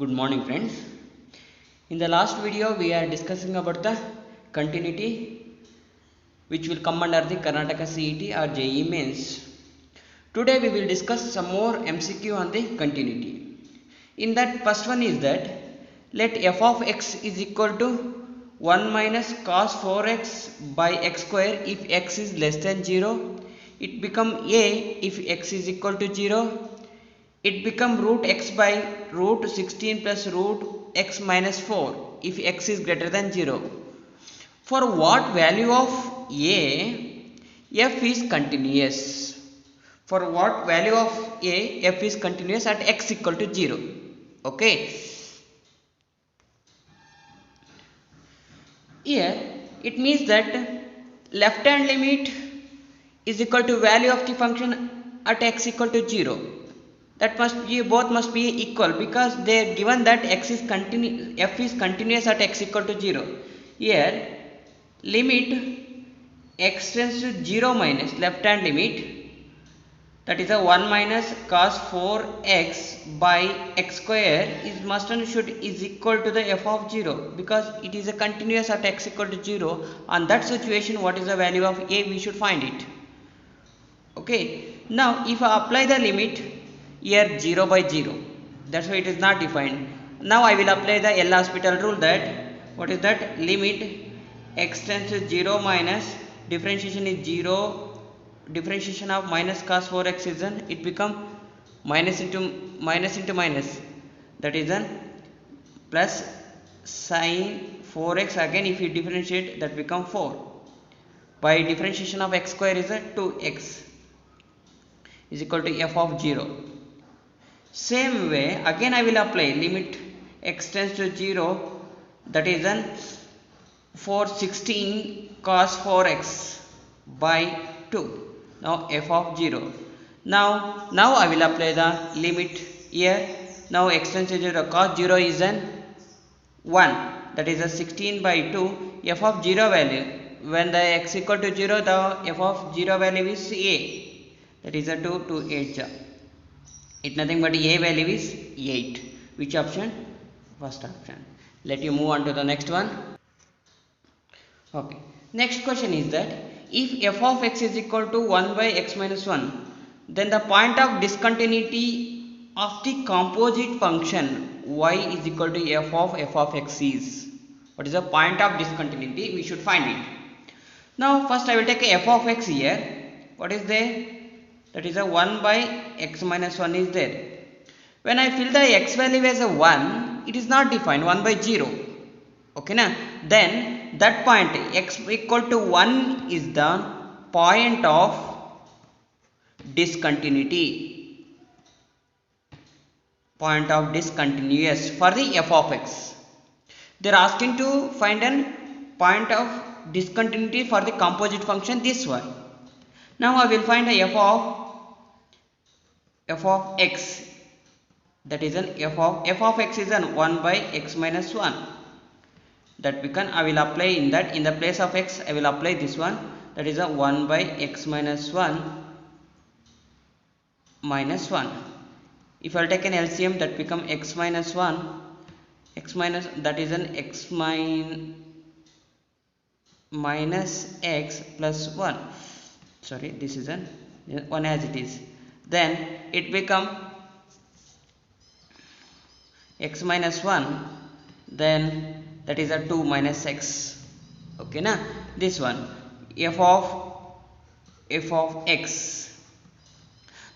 Good morning friends. In the last video we are discussing about the continuity which will come under the Karnataka CET or JEE Mains. Today we will discuss some more MCQ on the continuity. In that first one is that let f of x is equal to 1 minus cos 4x by x square if x is less than 0. It become a if x is equal to 0. It become root x by root 16 plus root x minus 4 if x is greater than 0. For what value of a, f is continuous? For what value of a, f is continuous at x equal to 0. Okay. Here it means that left hand limit is equal to value of the function at x equal to 0. That both must be equal because they are given that f is continuous at x equal to 0. Here limit x tends to 0 minus left hand limit, that is a 1 minus cos 4x by x square must and should is equal to the f of 0 because it is a continuous at x equal to 0. On that situation, what is the value of a, we should find it. Okay. Now if I apply the limit here 0 by 0, that's why it is not defined. Now I will apply the L'Hospital rule, that what is that, limit x tends to 0 minus differentiation is 0, differentiation of minus cos 4x is an, it become minus into minus, that is an plus sin 4x, again if you differentiate that become 4 by differentiation of x square is a 2x is equal to f of 0. Same way again I will apply limit x tends to 0, that is an 416 cos 4x by 2. Now f of 0. Now I will apply the limit here. Now x tends to 0, cos 0 is an 1, that is a 16 by 2. F of 0 value, when the x equal to 0, the f of 0 value is a, that is a 2 to 8. It nothing but a value is 8. Which option? First option. Let you move on to the next one. Okay. Next question is that if f of x is equal to 1 by x minus 1, then the point of discontinuity of the composite function y is equal to f of x is. What is the point of discontinuity? We should find it. Now first I will take a f of x here. What is there? That is a 1 by x minus 1 is there. When I fill the x value as a 1, it is not defined, 1 by 0. Okay na? Then that point x equal to 1 is the point of discontinuity. Point of discontinuous for the f of x. They are asking to find a point of discontinuity for the composite function, this one. Now I will find the f of x, that is an f of x is an 1 by x minus 1. That become, I will apply in that, in the place of x I will apply this one, that is a 1 by x minus 1 minus 1. If I will take an LCM, that become x minus 1, x minus, that is an x minus x plus 1. Sorry, this is an 1 as it is. Then it become x minus 1, then that is a 2 minus x. Okay na? This one f of x.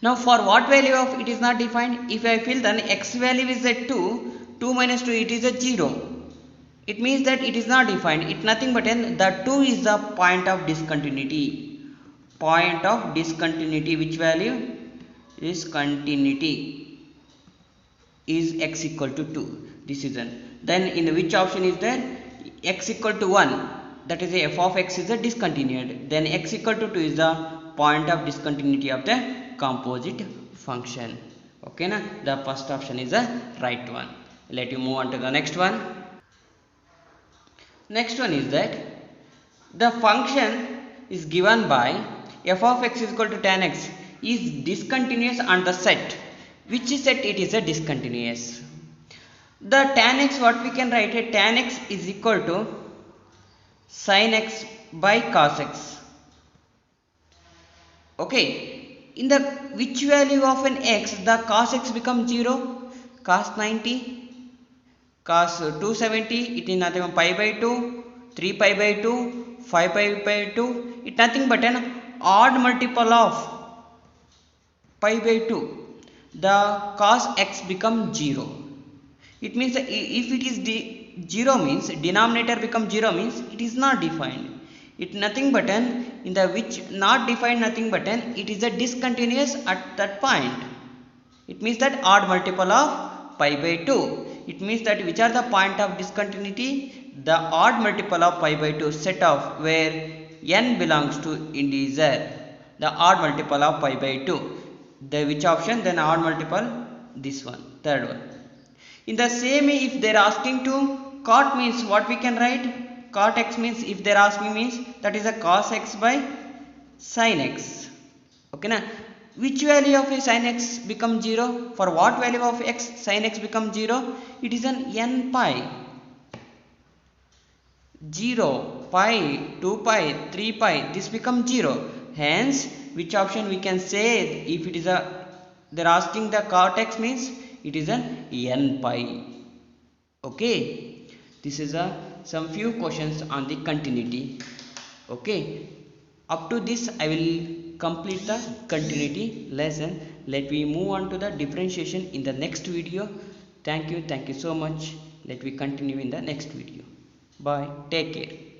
Now for what value of it is not defined. If I fill, then x value is a 2 minus 2 it is a 0. It means that it is not defined. It nothing but the 2 is the point of discontinuity. Point of discontinuity, which value? Discontinuity is x equal to 2. This is an. Then in which option is there? X equal to 1, that is a f of x is a discontinued. Then x equal to 2 is the point of discontinuity of the composite function. Okay na? The first option is the right one. Let you move on to the next one. Next one is that the function is given by f of x is equal to tan x is discontinuous on the set. Which set it is a discontinuous? The tan x, what we can write it, tan x is equal to sin x by cos x. Okay, in the which value of an x the cos x becomes 0? Cos 90, cos 270, it is nothing but pi by 2, 3 pi by 2, 5 pi by 2, it nothing but an odd multiple of pi by 2. The cos x becomes 0. It means that if it is 0 means denominator becomes 0 means it is not defined. It nothing but an in the which not defined nothing but an it is a discontinuous at that point. It means that odd multiple of pi by 2. It means that which are the point of discontinuity? The odd multiple of pi by 2 set of where n belongs to integer. The odd multiple of pi by 2. The which option? Then odd multiple this one, third one. In the same way, if they are asking to cot means what we can write? Cot x means if they are asking means that is a cos x by sin x. Okay na? Which value of a sin x become 0? For what value of x sin x become 0? It is an n pi. 0, pi, 2 pi, 3 pi, this becomes 0. Hence, which option we can say if it is a, they are asking the cot x means it is an n pi. Okay, this is a some few questions on the continuity. Okay, up to this I will complete the continuity lesson. Let me move on to the differentiation in the next video. Thank you so much. Let me continue in the next video. Bye, take care.